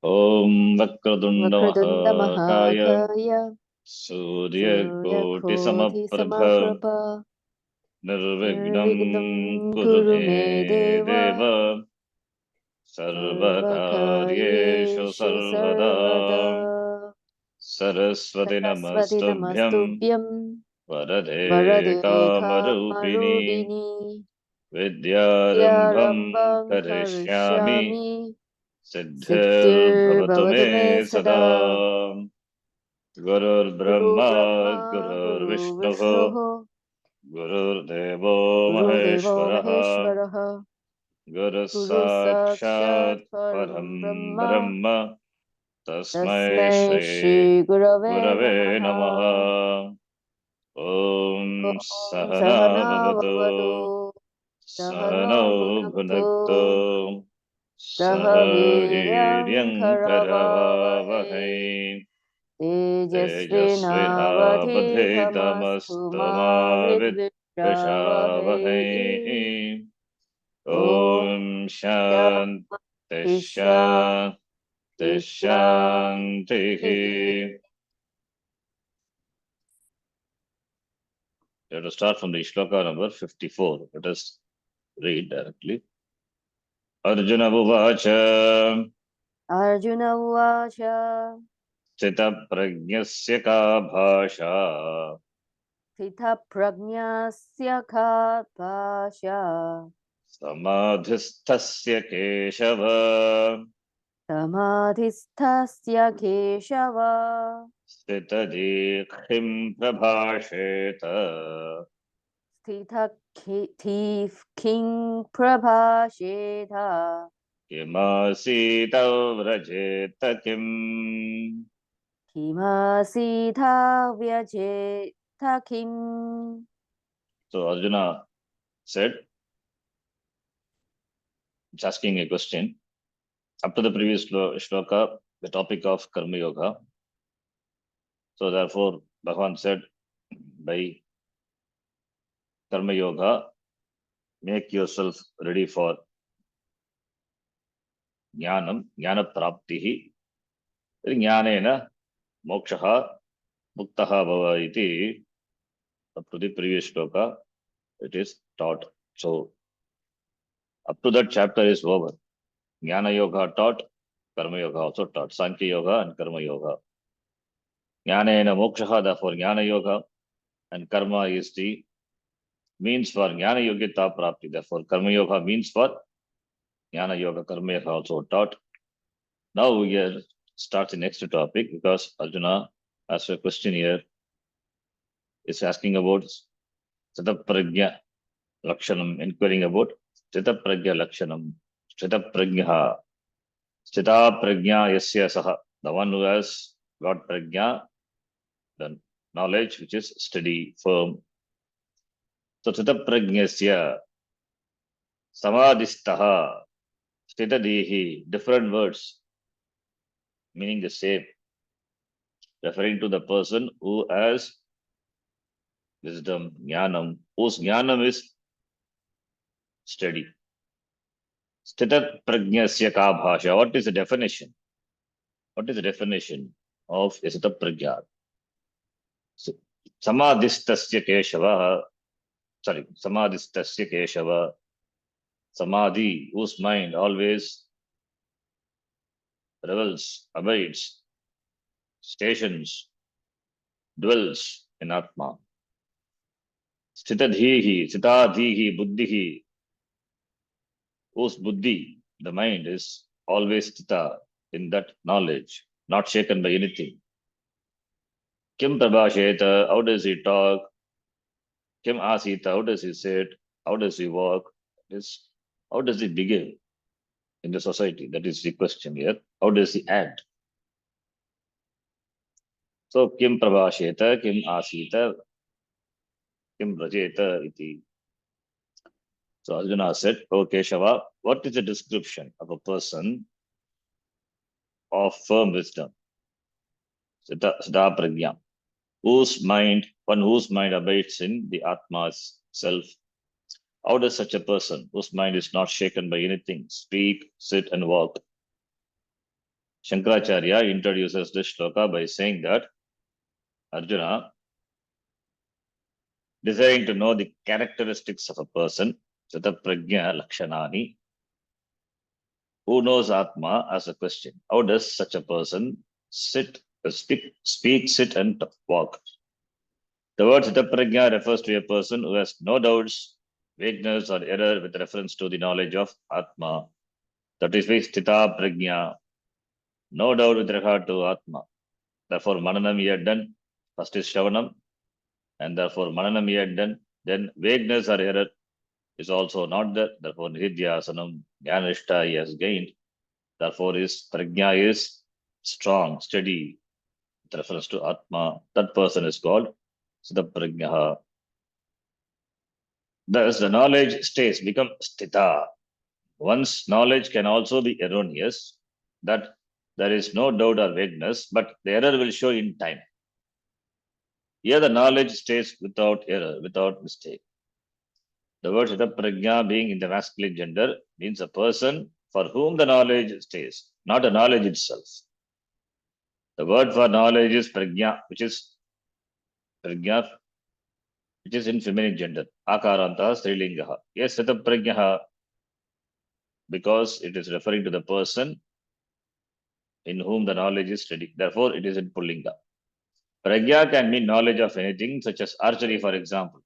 Om Vakradunda Vakradunda Mahakaya Mahakaya Surya Koti Suryakoti Samaprabha Samaprabha Nirvignam Nirvignam Kuru Kuru Me Me Deva Deva Sarvakaryeshu Sarvakaryeshu Sarvada Sarvada Saraswati Saraswati Namastubhyam Namastubhyam Varade Varade Kamarupini Kamarubini Vidyarambham Vidyarambam Karishyami Karishyami Siddhir Siddhir Bhavatu Bhavatu Me Me Sada Sada Gurur Guru Brahma Brahma Gurur Guru Vishnu Vishnu Gurur Devo Guru Devo Maheshwaraha Maheshwaraha Guru Guru Sakshat Sakshat Param Param Brahma Brahma Tasmai Tasmai Shri Shri Gurave Gurave Namaha Namaha Om Om Sahana Sahana Bhavatu Vavatu Sahana Sahano Bhunaktu Bhunaktu Saha Viryam Sahaviryam Karavavahe Karavavahe Tejasvinavadhitamastu ma Tejasvinavadhetamastu vidvishavahe Vidvishavahe Om Om Shanti Shanti Shanti Shanti Shanti. Shanti. Let us start from the shloka number 54. Let us read directly. Arjuna Uvacha Arjuna Uvacha Sthita Prajnasya Ka Bhasha Sthita Prajnasya Khat Bhasha Samadhisthasya Keshava Samadhisthasya Keshava Sthitadikshim Prabhasheta Sthita King Prabhasheta Kimasita Vrajeta Kim. Kimasitha Vyajeta Kim. So Arjuna said, it's asking a question. Up to the previous shloka, the topic of Karma Yoga. So therefore, Bhagavan said, by Karma Yoga, make yourself ready for Jnanam, Jnana Praptihi, Jnanena Mokshaha Muktaha Bhava iti. Up to the previous shloka, it is taught. So up to that chapter is over. Jnana Yoga taught, Karma Yoga also taught. Sankhya Yoga and Karma Yoga. Jnanena Mokshaha, therefore Jnana Yoga, and Karma is the means for Jnana Yogita Prapti. Therefore, Karma Yoga means for Jnana Yoga, Karma Yoga also taught. Now we start the next topic because Arjuna asked a question here. Is asking about Sthita Prajna Lakshanam, inquiring about Sthita Prajna Lakshanam. Sthita Prajna. Sthita Prajna Yasya Saha. The one who has got Prajna, the knowledge which is steady, firm. So Sthita Prajnasya Samadhistaha. Sthita Dehi. Different words meaning the same, referring to the person who has wisdom, jnanam, whose jnanam is steady. Sthita prajnasya ka bhasha. What is the definition? What is the definition of sthita prajna? Samadhistasya keshava. Sorry, samadhistasya keshava. Samadhi, whose mind always revels, abides, stations, dwells in Atma. Sthitadhihi, sthitadhihi, buddhihi, whose buddhi, the mind, is always sthita in that knowledge, not shaken by anything. Kim Prabhasheta, how does he talk? Kim Asita, how does he sit? How does he walk? How does he behave in the society? That is the question here. How does he act? So Kim Prabhasheta, Kim Asita, Kim Rajeta iti. So Arjuna said, O Keshava, what is the description of a person of firm wisdom? Siddha Prajna. One whose mind abides in the Atma's self. How does such a person, whose mind is not shaken by anything, speak, sit, and walk? Shankaracharya introduces this shloka by saying that Arjuna, desiring to know the characteristics of a person, Sataprajna Lakshanani, who knows Atma, as a question. How does such a person speak, sit, and walk? The word Sitaprajna refers to a person who has no doubts, weakness, or error with reference to the knowledge of Atma. That is why Stita Prajna, no doubt with regard to Atma. Therefore, Mananam we had done. First is Shravanam, and therefore Mananam we had done. Then vagueness or error is also not there. Therefore, Nidhyasanam, Jnanishta he has gained. Therefore, his Prajna is strong, steady, with reference to Atma. That person is called Sitaprajna. Thus, the knowledge stays, become Stita. One's knowledge can also be erroneous, that there is no doubt or vagueness, but the error will show in time. Here, the knowledge stays without error, without mistake. The word Sitaprajna being in the masculine gender means a person for whom the knowledge stays, not the knowledge itself. The word for knowledge is Prajna, which is Prajna, which is in feminine gender. Akaranta Strilingaha. Yes, Sitaprajna, because it is referring to the person in whom the knowledge is steady. Therefore, it is in Pullinga. Pragya can mean knowledge of anything, such as archery, for example.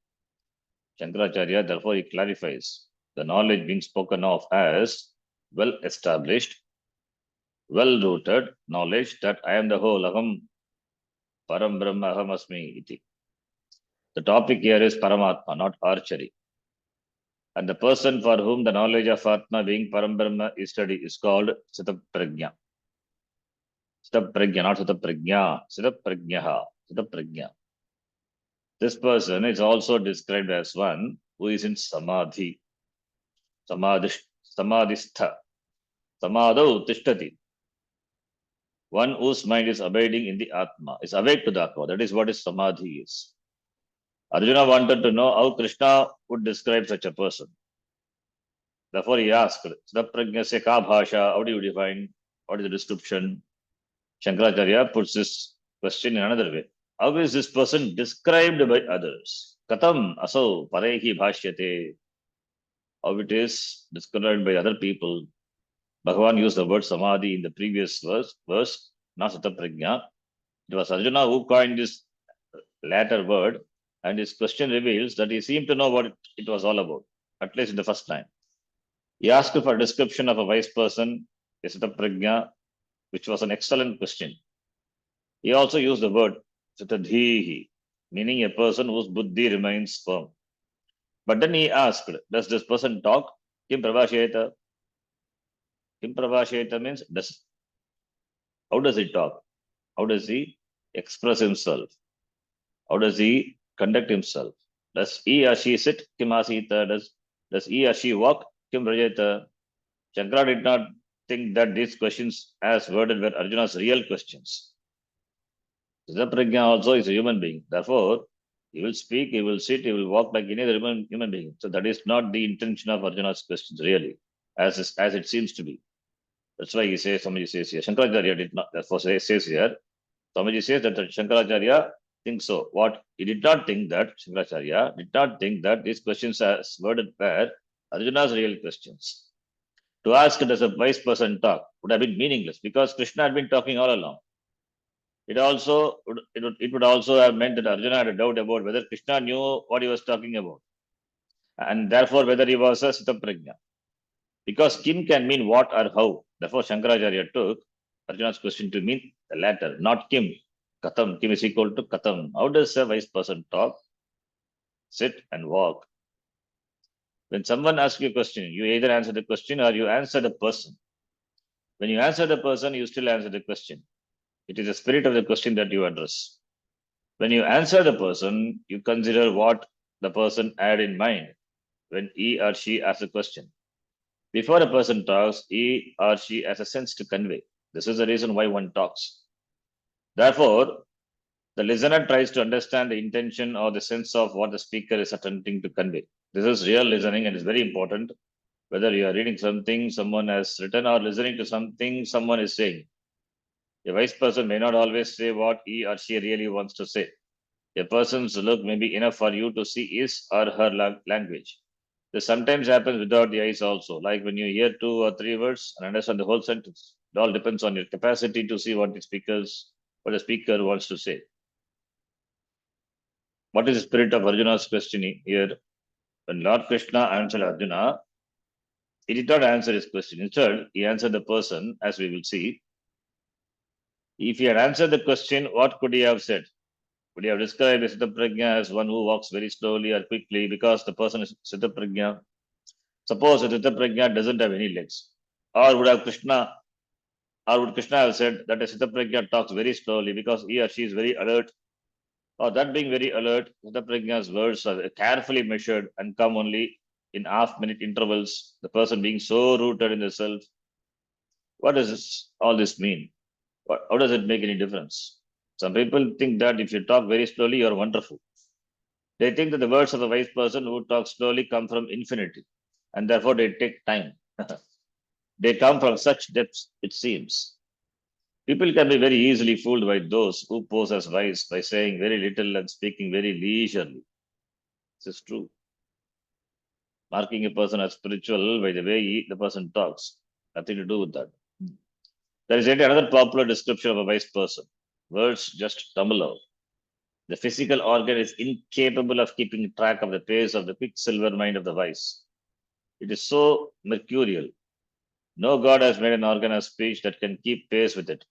Shankaracharya, therefore, he clarifies the knowledge being spoken of as well established, well rooted knowledge that I am the whole, Aham Param Brahma Aham Asmi iti. The topic here is Paramatma, not archery. And the person for whom the knowledge of Atma being Param Brahma is studied is called Sitaprajna. Sitaprajna, not Sitaprajna, Sitaprajnaha, Sitaprajna. This person is also described as one who is in Samadhi, Samadhistha, Samadho Tishtati. One whose mind is abiding in the Atma, is awake to the Atma. That is what is Samadhi is. Arjuna wanted to know how Krishna would describe such a person. Therefore, he asked, Siddhaprajnasya ka bhasha, how do you define? What is the description? Shankaracharya puts this question in another way. How is this person described by others? Katam asau parehi bhashyate. How it is described by other people. Bhagavan used the word samadhi in the previous verse, not Sataprajna. It was Arjuna who coined this latter word, and his question reveals that he seemed to know what it was all about, at least in the first time. He asked for a description of a wise person, Sataprajna, which was an excellent question. He also used the word Sitadhihi, meaning a person whose buddhi remains firm. But then he asked, does this person talk? Kim Prabhasheta? Kim Prabhasheta means how does he talk? How does he express himself? How does he conduct himself? Does he or she sit? Kim Asita? Does he or she walk? Kim Rajeta? Shankara did not think that these questions as worded were Arjuna's real questions. Siddhaprajna also is a human being. Therefore, he will speak, he will sit, he will walk like any other human being. So that is not the intention of Arjuna's questions, really, as it seems to be. That's why Swamiji says here, Shankaracharya did not, therefore says here, Swamiji says that Shankaracharya thinks so. What? He did not think that, Shankaracharya did not think that these questions as worded were Arjuna's real questions. To ask does a wise person talk would have been meaningless because Krishna had been talking all along. It would also have meant that Arjuna had a doubt about whether Krishna knew what he was talking about, and therefore whether he was a Sitaprajna. Because Kim can mean what or how. Therefore, Shankaracharya took Arjuna's question to mean the latter, not Kim. Katam. Kim is equal to Katam. How does a wise person talk, sit, and walk? When someone asks you a question, you either answer the question or you answer the person. When you answer the person, you still answer the question. It is the spirit of the question that you address. When you answer the person, you consider what the person had in mind when he or she asks a question. Before a person talks, he or she has a sense to convey. This is the reason why one talks. Therefore, the listener tries to understand the intention or the sense of what the speaker is attempting to convey. This is real listening and is very important. Whether you are reading something someone has written or listening to something someone is saying, A wise person may not always say what he or she really wants to say. A person's look may be enough for you to see his or her language. This sometimes happens without the eyes also, like when you hear 2 or 3 words and understand the whole sentence. It all depends on your capacity to see what the speaker wants to say. What is the spirit of Arjuna's questioning here? When Lord Krishna answered Arjuna, he did not answer his question. Instead, he answered the person, as we will see. If he had answered the question, what could he have said? Would he have described a Siddhaprajna as one who walks very slowly or quickly because the person is Siddhaprajna? Suppose a Siddhaprajna doesn't have any legs. Or would Krishna have said that a Siddhaprajna talks very slowly because he or she is very alert? Or that being very alert, Siddhaprajna's words are carefully measured and come only in half-minute intervals, the person being so rooted in the self. What does all this mean? How does it make any difference? Some people think that if you talk very slowly, you're wonderful. They think that the words of a wise person who talks slowly come from infinity, and therefore they take time. They come from such depths, it seems. People can be very easily fooled by those who pose as wise by saying very little and speaking very leisurely. This is true. Marking a person as spiritual by the way the person talks, nothing to do with that. There is yet another popular description of a wise person. Words just tumble out. The physical organ is incapable of keeping track of the pace of the quicksilver mind of the wise. It is so mercurial. No God has made an organ of speech that can keep pace with it.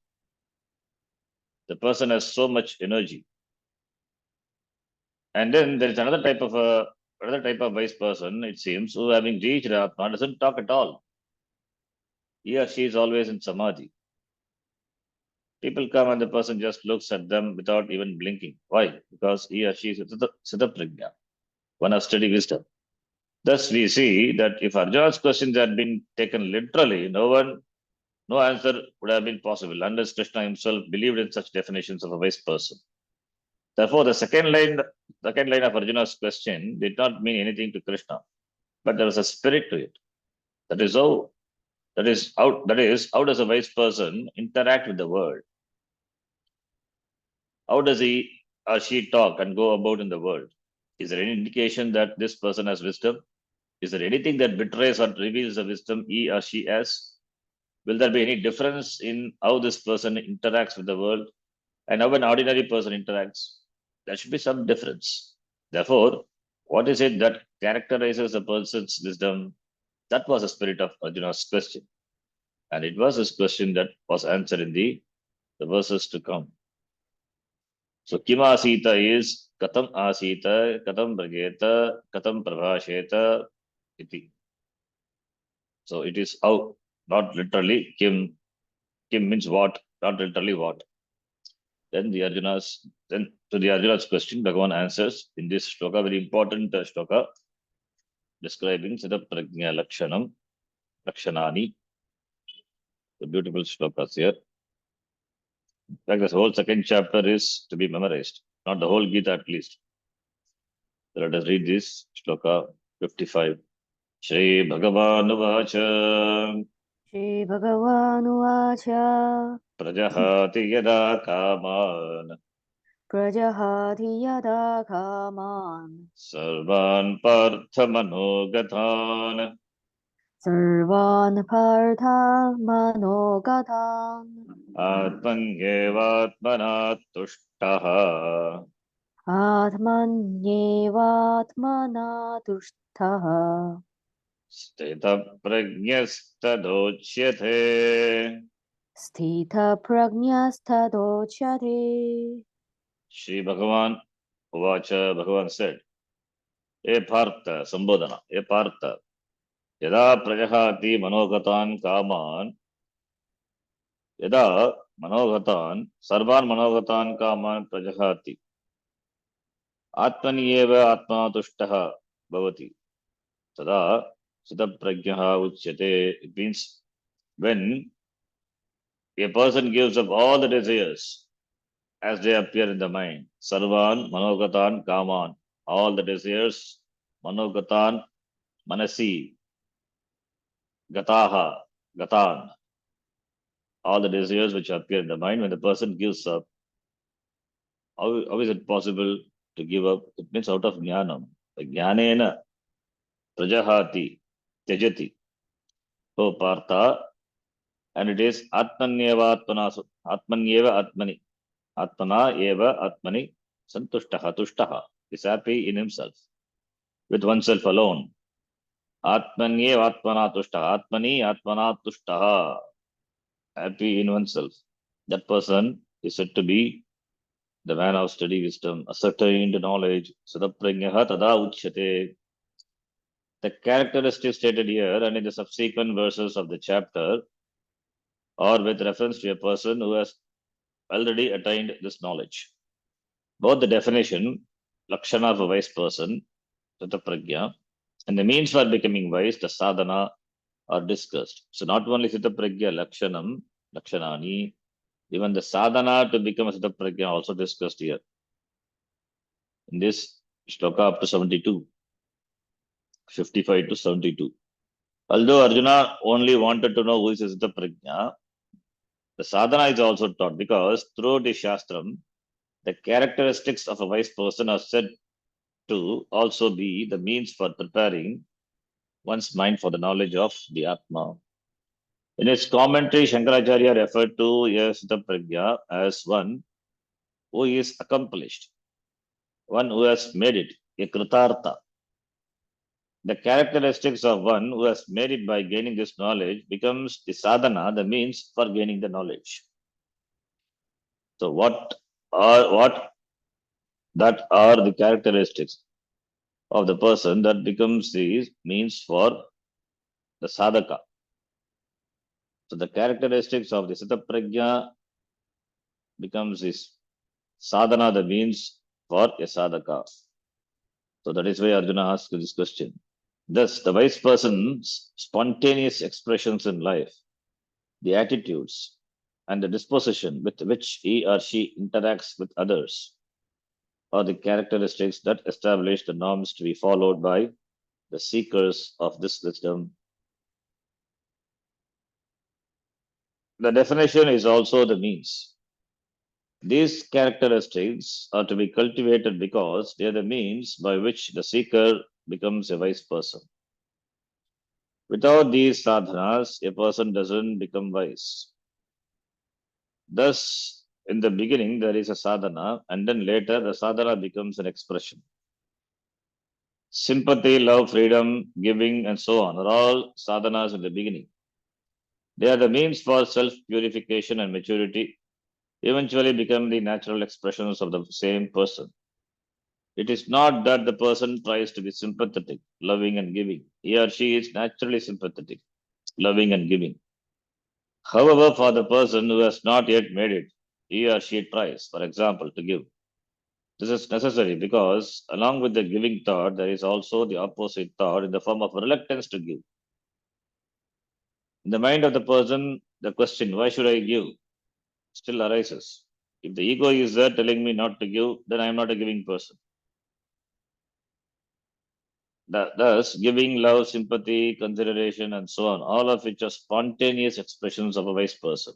The person has so much energy. And then there is another type of wise person, it seems, who having reached Atma doesn't talk at all. He or she is always in samadhi. People come and the person just looks at them without even blinking. Why? Because he or she is Siddhaprajna, one of steady wisdom. Thus, we see that if Arjuna's questions had been taken literally, no answer would have been possible unless Krishna himself believed in such definitions of a wise person. Therefore, the second line of Arjuna's question did not mean anything to Krishna, but there was a spirit to it. That is how does a wise person interact with the world? How does he or she talk and go about in the world? Is there any indication that this person has wisdom? Is there anything that betrays or reveals the wisdom he or she has? Will there be any difference in how this person interacts with the world and how an ordinary person interacts? There should be some difference. Therefore, what is it that characterizes a person's wisdom? That was the spirit of Arjuna's question. And it was this question that was answered in the verses to come. So, Kim Asita is Katam Asita, Katam Brageta, Katam Prabhasheta, iti. So, it is how, not literally, Kim. Kim means what, not literally what. Then to the Arjuna's question, Bhagavan answers in this shloka, very important shloka, describing Siddha Prajna Lakshanani. The beautiful shlokas here. In fact, this whole second chapter is to be memorized, not the whole Gita at least. So let us read this shloka 55. Shri Bhagavan श्रीभगवानुवाच Prajahati yada kaman प्रजहाति यदा कामान् Sarvan Parthamanogatan सर्वान् पार्थामनोगतान् Atmanyevatmana tushtaha आत्मन्येवात्मना तुष्टः Sthita prajnastadochyate स्थितप्रज्ञस्तदोच्यते Shri Bhagavan Uvacha Bhagavan said, E Partha, Sambodhana, E Partha, Yada Prajahati Manogatan Kaman, Yada Manogatan, Sarvan Manogatan Kaman Prajahati, Atmanyeva Atma Tushtaha Bhavati, Tada Siddhaprajnaha Uchyate. It means when a person gives up all the desires as they appear in the mind, Sarvan Manogatan Kaman, all the desires, Manogatan Manasi, Gataha, Gatan. all the desires which appear in the mind. When the person gives up, how is it possible to give up? It means out of jnanam. Jnanena prajahati tyajati. So partha, and it is atmanyeva atmana, atmanyeva atmani, atmana eva atmani santushtaha tushtaha. Is happy in himself, with oneself alone. Atmanyeva atmana tushtaha, atmani atmana tushtaha. Happy in oneself. That person is said to be the man of steady wisdom, ascertained knowledge. Sadaprajnaha tada uchyate. The characteristics stated here and in the subsequent verses of the chapter are with reference to a person who has already attained this knowledge. Both the definition, lakshana of a wise person, sitaprajna, and the means for becoming wise, the sadhana, are discussed. So not only sitaprajna lakshanam, lakshanani, even the sadhana to become a sitaprajna also discussed here. In this shloka up to 72, 55 to 72. Although Arjuna only wanted to know who is sitaprajna, the sadhana is also taught because through the Shastram, the characteristics of a wise person are said to also be the means for preparing one's mind for the knowledge of the Atma. In his commentary, Shankaracharya referred to Yasita Pragya as one who is accomplished, one who has made it, a Kritartha. The characteristics of one who has made it by gaining this knowledge becomes the sadhana, the means for gaining the knowledge. So what that are the characteristics of the person that becomes the means for the sadhaka. So the characteristics of the Sitaprajna becomes this sadhana, the means for a sadhaka. So that is why Arjuna asked this question. Thus, the wise person's spontaneous expressions in life, the attitudes, and the disposition with which he or she interacts with others are the characteristics that establish the norms to be followed by the seekers of this wisdom. The definition is also the means. These characteristics are to be cultivated because they are the means by which the seeker becomes a wise person. Without these sadhanas, a person doesn't become wise. Thus, in the beginning, there is a sadhana, and then later, the sadhana becomes an expression. Sympathy, love, freedom, giving, and so on are all sadhanas in the beginning. They are the means for self purification and maturity, eventually become the natural expressions of the same person. It is not that the person tries to be sympathetic, loving, and giving. He or she is naturally sympathetic, loving, and giving. However, for the person who has not yet made it, he or she tries, for example, to give. This is necessary because, along with the giving thought, there is also the opposite thought in the form of reluctance to give. In the mind of the person, the question, why should I give, still arises. If the ego is there telling me not to give, then I am not a giving person. Thus, giving love, sympathy, consideration, and so on, all of which are spontaneous expressions of a wise person,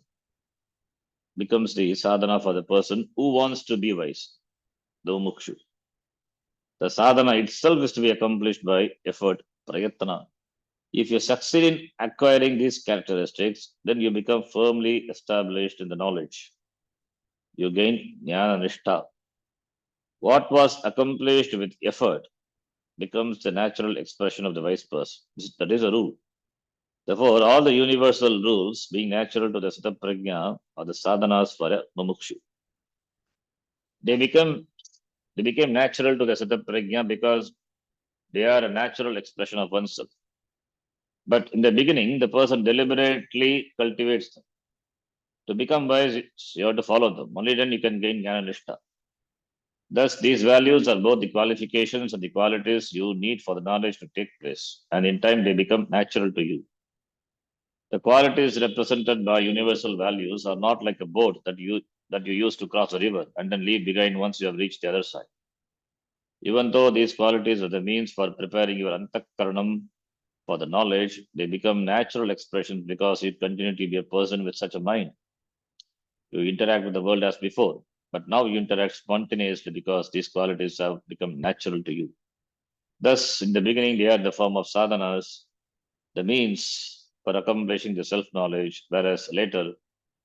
becomes the sadhana for the person who wants to be wise, the mukshu. The sadhana itself is to be accomplished by effort, prayatana. If you succeed in acquiring these characteristics, then you become firmly established in the knowledge. You gain jnana nishtha. What was accomplished with effort becomes the natural expression of the wise person. That is a rule. Therefore, all the universal rules being natural to the Sitaprajna are the sadhanas for a mumukshu. They became natural to the Sitaprajna because they are a natural expression of oneself. But in the beginning, the person deliberately cultivates them. To become wise, you have to follow them. Only then you can gain jnana nishtha. Thus, these values are both the qualifications and the qualities you need for the knowledge to take place, and in time they become natural to you. The qualities represented by universal values are not like a boat that you use to cross a river and then leave behind once you have reached the other side. Even though these qualities are the means for preparing your antakaranam, For the knowledge, they become natural expressions because you continue to be a person with such a mind. You interact with the world as before, but now you interact spontaneously because these qualities have become natural to you. Thus, in the beginning, they are the form of sadhanas, the means for accomplishing the self knowledge, whereas later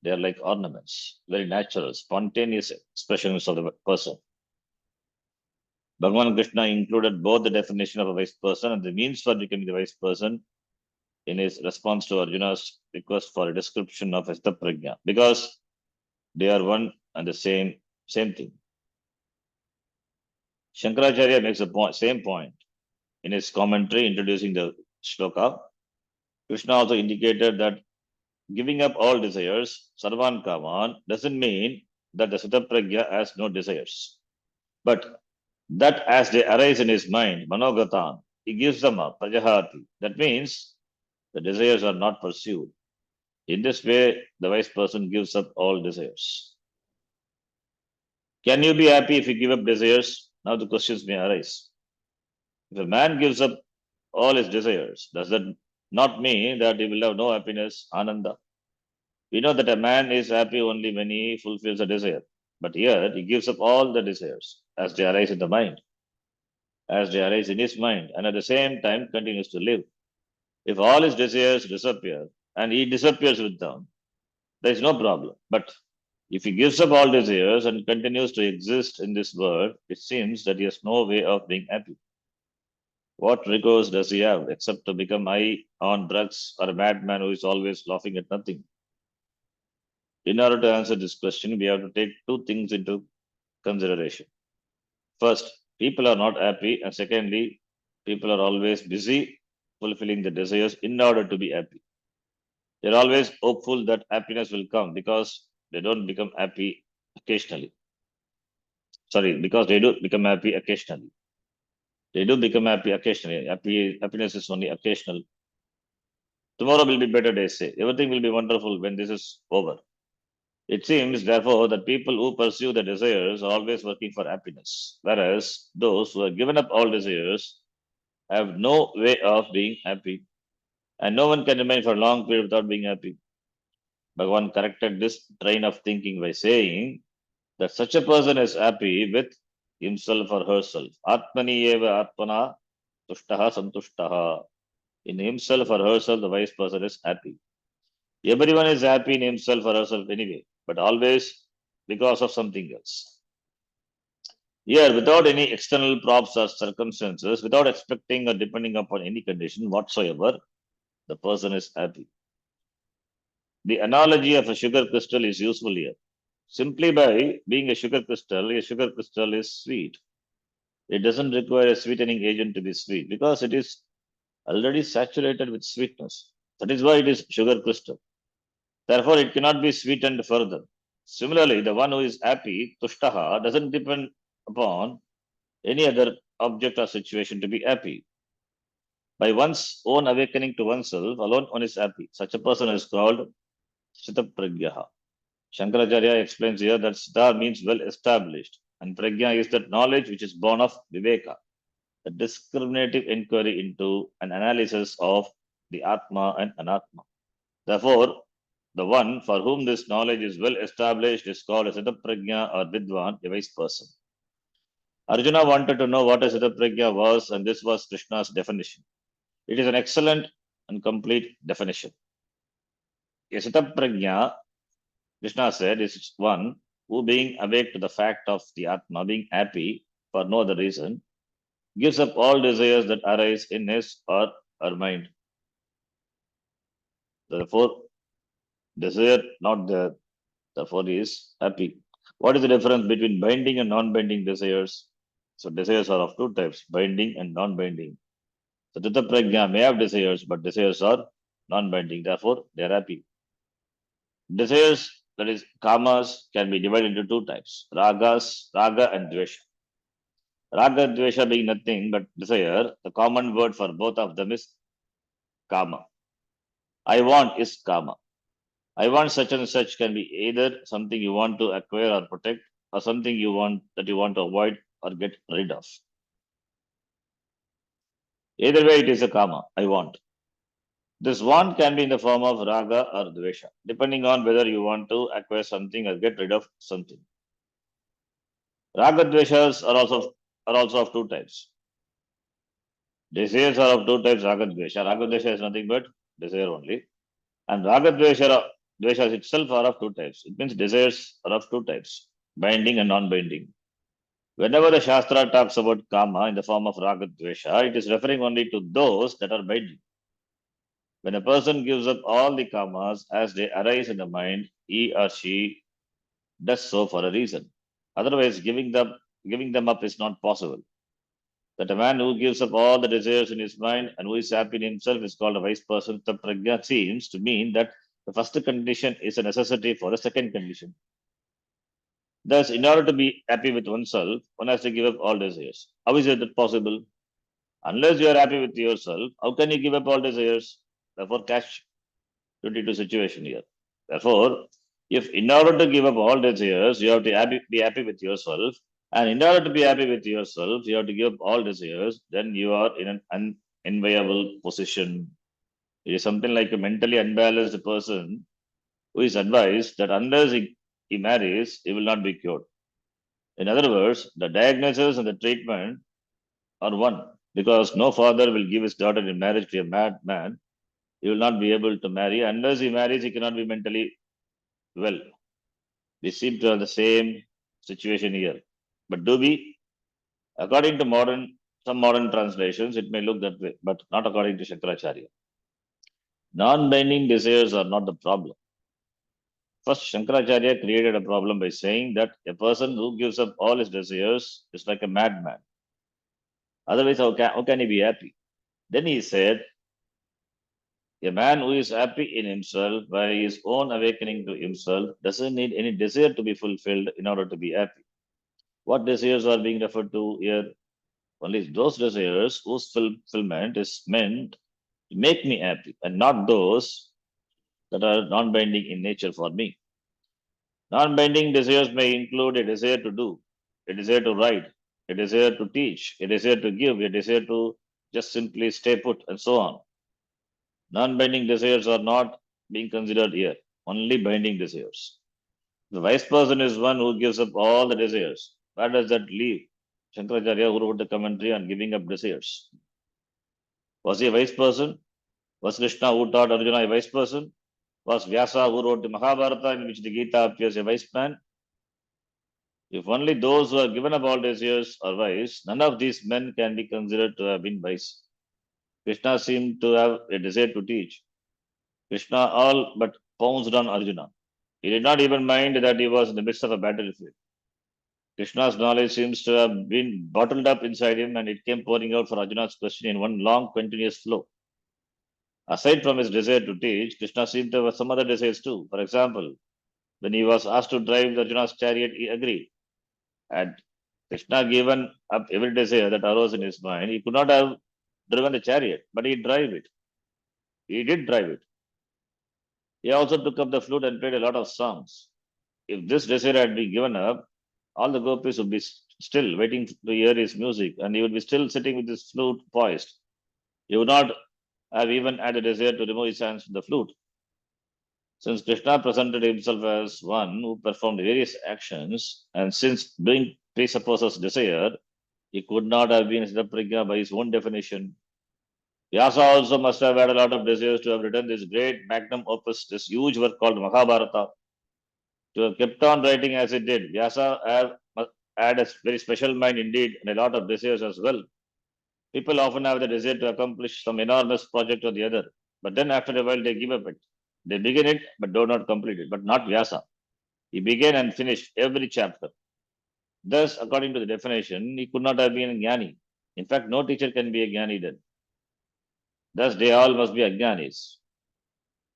they are like ornaments, very natural, spontaneous expressions of the person. Bhagavan Krishna included both the definition of a wise person and the means for becoming the wise person in his response to Arjuna's request for a description of Prajna, because they are one and the same thing. Shankaracharya makes the same point in his commentary introducing the shloka. Krishna also indicated that giving up all desires, sarvan kaman, doesn't mean that the Sitapragya has no desires, but that as they arise in his mind, manogatan, he gives them up, prajahati. That means the desires are not pursued. In this way, the wise person gives up all desires. Can you be happy if you give up desires? Now the questions may arise. If a man gives up all his desires, does that not mean that he will have no happiness, ananda? We know that a man is happy only when he fulfills a desire. But here he gives up all the desires as they arise in the mind, as they arise in his mind, and at the same time continues to live. If all his desires disappear and he disappears with them, there is no problem. But if he gives up all desires and continues to exist in this world, it seems that he has no way of being happy. What recourse does he have except to become high on drugs or a madman who is always laughing at nothing? In order to answer this question, we have to take two things into consideration. First, people are not happy, and secondly, people are always busy fulfilling the desires in order to be happy. They're always hopeful that happiness will come because they don't become happy occasionally. Sorry, because they do become happy occasionally. They do become happy occasionally. Happiness is only occasional. Tomorrow will be better, they say. Everything will be wonderful when this is over. It seems, therefore, that people who pursue their desires are always working for happiness, whereas those who have given up all desires have no way of being happy, and no one can remain for a long period without being happy. Bhagavan corrected this train of thinking by saying that such a person is happy with himself or herself. Atmani eva atmana tushtaha santushtaha. In himself or herself, the wise person is happy. Everyone is happy in himself or herself anyway, but always because of something else. Here, without any external props or circumstances, without expecting or depending upon any condition whatsoever, the person is happy. The analogy of a sugar crystal is useful here. Simply by being a sugar crystal is sweet. It doesn't require a sweetening agent to be sweet because it is already saturated with sweetness. That is why it is sugar crystal. Therefore, it cannot be sweetened further. Similarly, the one who is happy, tushtaha, doesn't depend upon any other object or situation to be happy. By one's own awakening to oneself, alone one is happy. Such a person is called Sthitapragyaha. Shankaracharya explains here that Sthita means well established, and Pragya is that knowledge which is born of Viveka, the discriminative inquiry into an analysis of the Atma and Anatma. Therefore, the one for whom this knowledge is well established is called a Sthitapragya or Vidwan, a wise person. Arjuna wanted to know what a Sthitapragya was, and this was Krishna's definition. It is an excellent and complete definition. A Sthitapragya, Krishna said, is one who, being awake to the fact of the Atma, being happy for no other reason, gives up all desires that arise in his or her mind. Therefore, desire not there, therefore he is happy. What is the difference between binding and non-binding desires? So desires are of two types, binding and non-binding. So Tita Prajna may have desires, but desires are non-binding, therefore they are happy. Desires, that is kamas, can be divided into two types, raga and dvesha. Raga and dvesha being nothing but desire, the common word for both of them is kama. I want is kama. I want such and such can be either something you want to acquire or protect, or something you want to avoid or get rid of. Either way, it is a kama, I want. This want can be in the form of raga or dvesha, depending on whether you want to acquire something or get rid of something. Raga dveshas are also of two types. Desires are of two types, raga dvesha. Raga dvesha is nothing but desire only. And raga dveshas itself are of two types. It means desires are of two types, binding and non-binding. Whenever the Shastra talks about kama in the form of raga dvesha, it is referring only to those that are binding. When a person gives up all the kamas as they arise in the mind, he or she does so for a reason. Otherwise, giving them up is not possible. That a man who gives up all the desires in his mind and who is happy in himself is called a wise person. The prajna seems to mean that the first condition is a necessity for the second condition. Thus, in order to be happy with oneself, one has to give up all desires. How is it possible? Unless you are happy with yourself, how can you give up all desires? Therefore, catch 22 situation here. Therefore, if in order to give up all desires, you have to be happy with yourself, and in order to be happy with yourself, you have to give up all desires, then you are in an unenviable position. It is something like a mentally unbalanced person who is advised that unless he marries, he will not be cured. In other words, the diagnosis and the treatment are one, because no father will give his daughter in marriage to a madman. He will not be able to marry. Unless he marries, he cannot be mentally well. We seem to have the same situation here. But do we? According to some modern translations, it may look that way, but not according to Shankaracharya. Non-binding desires are not the problem. First, Shankaracharya created a problem by saying that a person who gives up all his desires is like a madman. Otherwise, how can he be happy? Then he said, a man who is happy in himself by his own awakening to himself doesn't need any desire to be fulfilled in order to be happy. What desires are being referred to here? Only those desires whose fulfillment is meant to make me happy, and not those that are non binding in nature for me. Non binding desires may include a desire to do, a desire to write, a desire to teach, a desire to give, a desire to just simply stay put, and so on. Non binding desires are not being considered here, only binding desires. The wise person is one who gives up all the desires. Where does that leave? Shankaracharya, who wrote the commentary on giving up desires. Was he a wise person? Was Krishna, who taught Arjuna, a wise person? Was Vyasa, who wrote the Mahabharata, in which the Gita appears, a wise man? If only those who have given up all desires are wise, none of these men can be considered to have been wise. Krishna seemed to have a desire to teach. Krishna all but pounced on Arjuna. He did not even mind that he was in the midst of a battlefield. Krishna's knowledge seems to have been bottled up inside him, and it came pouring out for Arjuna's question in one long, continuous flow. Aside from his desire to teach, Krishna seemed to have some other desires too. For example, when he was asked to drive Arjuna's chariot, he agreed. Had Krishna given up every desire that arose in his mind, he could not have driven the chariot, but he drove it. He did drive it. He also took up the flute and played a lot of songs. If this desire had been given up, all the gopis would be still waiting to hear his music, and he would be still sitting with his flute poised. He would not have even had a desire to remove his hands from the flute. Since Krishna presented himself as one who performed various actions, and since doing presupposes desire, he could not have been Siddhaprajna by his own definition. Vyasa also must have had a lot of desires to have written this great magnum opus, this huge work called Mahabharata. To have kept on writing as he did, had a very special mind indeed and a lot of desires as well. People often have the desire to accomplish some enormous project or the other, but then after a while they give up it. They begin it but do not complete it, but not Vyasa. He began and finished every chapter. Thus, according to the definition, he could not have been a Jnani. In fact, no teacher can be a Jnani then. Thus, they all must be Ajnanis.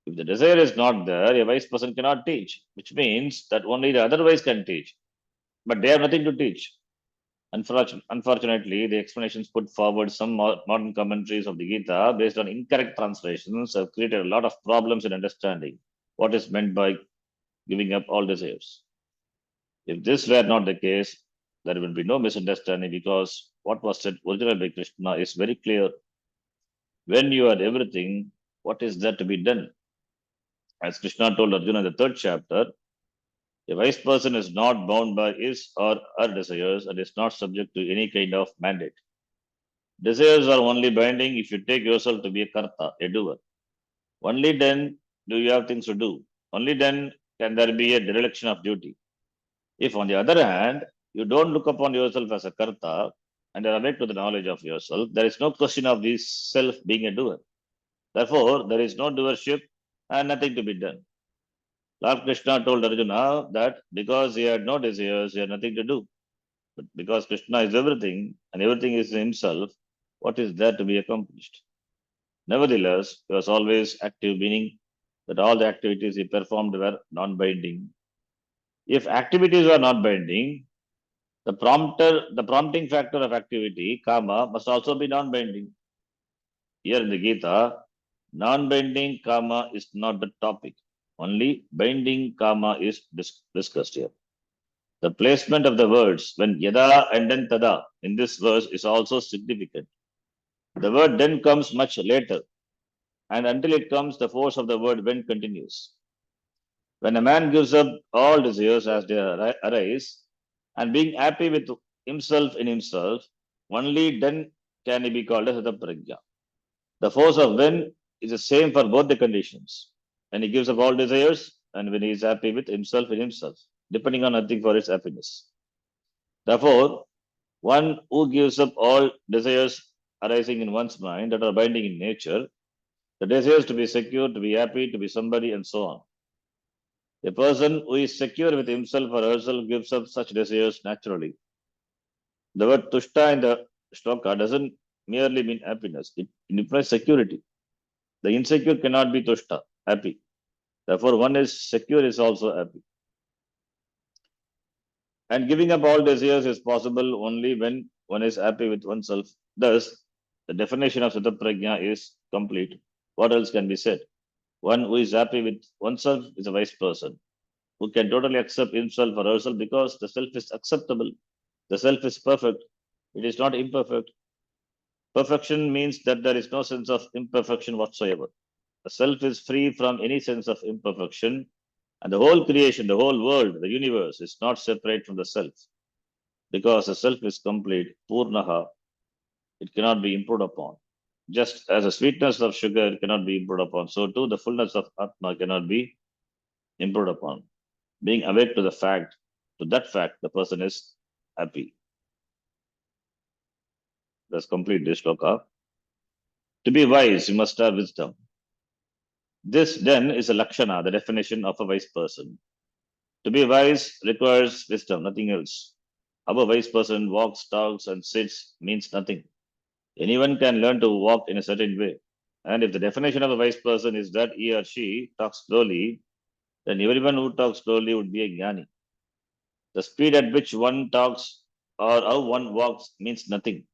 If the desire is not there, a wise person cannot teach, which means that only the otherwise can teach, but they have nothing to teach. Unfortunately, the explanations put forward some modern commentaries of the Gita based on incorrect translations have created a lot of problems in understanding what is meant by giving up all desires. If this were not the case, there will be no misunderstanding because what was said originally by Krishna is very clear. When you had everything, what is there to be done? As Krishna told Arjuna in the third chapter, a wise person is not bound by his or her desires and is not subject to any kind of mandate. Desires are only binding if you take yourself to be a karta, a doer. Only then do you have things to do. Only then can there be a dereliction of duty. If, on the other hand, you don't look upon yourself as a karta and are awake to the knowledge of yourself, there is no question of this self being a doer. Therefore, there is no doership and nothing to be done. Lord Krishna told Arjuna that because he had no desires, he had nothing to do. But because Krishna is everything and everything is himself, what is there to be accomplished? Nevertheless, he was always active, meaning that all the activities he performed were non binding. If activities are not binding, the prompting factor of activity, karma, must also be non binding. Here in the Gita, non binding karma is not the topic. Only binding karma is discussed here. The placement of the words when yada and then tada in this verse is also significant. The word then comes much later, and until it comes, the force of the word when continues. When a man gives up all desires as they arise, and being happy with himself in himself, only then can he be called as prajna. The force of when is the same for both the conditions. When he gives up all desires, and when he is happy with himself in himself, depending on nothing for his happiness. Therefore, one who gives up all desires arising in one's mind that are binding in nature, the desires to be secure, to be happy, to be somebody, and so on. A person who is secure with himself or herself gives up such desires naturally. The word tushta in the shloka doesn't merely mean happiness, it implies security. The insecure cannot be tushta, happy. Therefore, one is secure is also happy. And giving up all desires is possible only when one is happy with oneself. Thus, the definition of Sataprajna is complete. What else can be said? One who is happy with oneself is a wise person who can totally accept himself or herself because the self is acceptable. The self is perfect. It is not imperfect. Perfection means that there is no sense of imperfection whatsoever. The self is free from any sense of imperfection, and the whole creation, the whole world, the universe is not separate from the self. Because the self is complete, Purnaha, it cannot be improved upon. Just as the sweetness of sugar cannot be improved upon, so too the fullness of Atma cannot be improved upon. Being awake to that fact, the person is happy. Let's complete this shloka. To be wise, you must have wisdom. This then is a lakshana, the definition of a wise person. To be wise requires wisdom, nothing else. How a wise person walks, talks, and sits means nothing. Anyone can learn to walk in a certain way. And if the definition of a wise person is that he or she talks slowly, then everyone who talks slowly would be a jnani. The speed at which one talks or how one walks means nothing.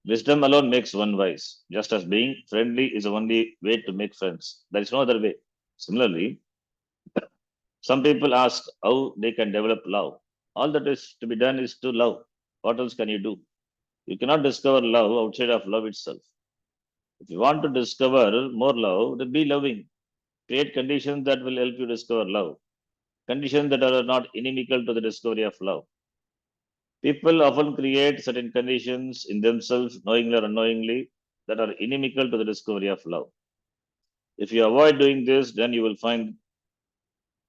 Wisdom alone makes one wise, just as being friendly is the only way to make friends. There is no other way. Similarly, some people ask how they can develop love. All that is to be done is to love. What else can you do? You cannot discover love outside of love itself. If you want to discover more love, then be loving. Create conditions that will help you discover love. Conditions that are not inimical to the discovery of love. People often create certain conditions in themselves, knowingly or unknowingly, that are inimical to the discovery of love. If you avoid doing this, then you will find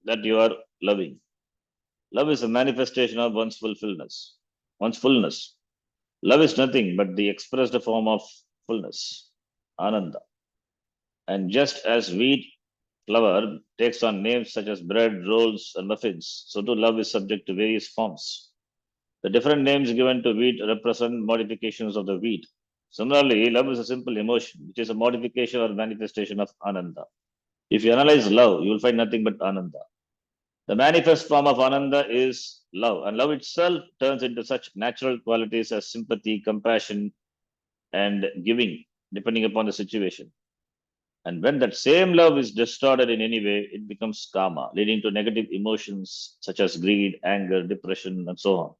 that you are loving. Love is a manifestation of one's fulfillment, one's fullness. Love is nothing but the expressed form of fullness, ananda. And just as wheat flour takes on names such as bread, rolls, and muffins, so too love is subject to various forms. The different names given to wheat represent modifications of the wheat. Similarly, love is a simple emotion, which is a modification or manifestation of ananda. If you analyze love, you will find nothing but ananda. The manifest form of ananda is love, and love itself turns into such natural qualities as sympathy, compassion, and giving, depending upon the situation. And when that same love is distorted in any way, it becomes karma, leading to negative emotions such as greed, anger, depression, and so on.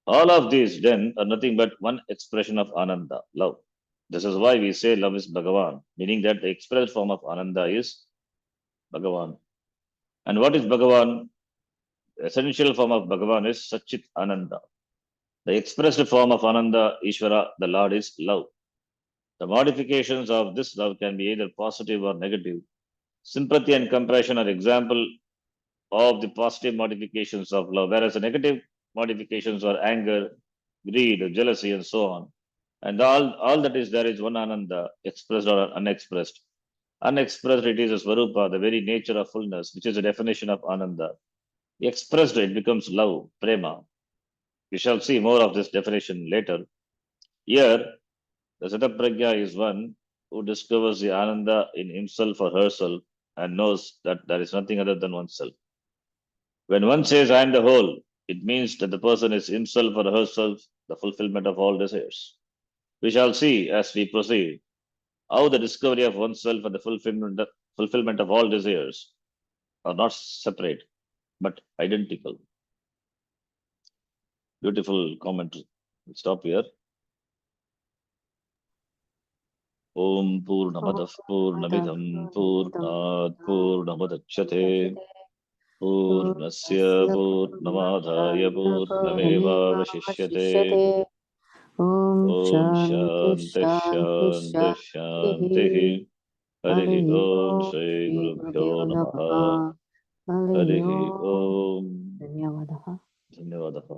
All of these then are nothing but one expression of ananda, love. This is why we say love is Bhagavan, meaning that the expressed form of Ananda is Bhagavan. And what is Bhagavan? The essential form of Bhagavan is Satchit Ananda. The expressed form of Ananda, Ishvara, the Lord, is love. The modifications of this love can be either positive or negative. Sympathy and compassion are example of the positive modifications of love, whereas the negative modifications are anger, greed, jealousy, and so on. And all that is there is one Ananda, expressed or unexpressed. Unexpressed, it is a Svarupa, the very nature of fullness, which is the definition of Ananda. Expressed, it becomes love, prema. We shall see more of this definition later. Here, the Satapragya is one who discovers the Ananda in himself or herself and knows that there is nothing other than oneself. When one says, I am the whole, it means that the person is himself or herself, the fulfillment of all desires. We shall see as we proceed how the discovery of oneself and the fulfillment of all desires are not separate but identical. Beautiful comment. We'll stop here. Om Purnamadah Purnamidham Purnat Purnamudachyate Purnasya Purnamadhaya Purnameva Vashishyate. Om Om Shanti Shanti Shanti Shanti Shanti. Shanti. Harihi Harihi Om Om Shri Shri Gurubhyo Gurubhyo Namaha. Namaha. Harihi Harihi Om. Om. Dhanyavadaha. Dhanyavadaha.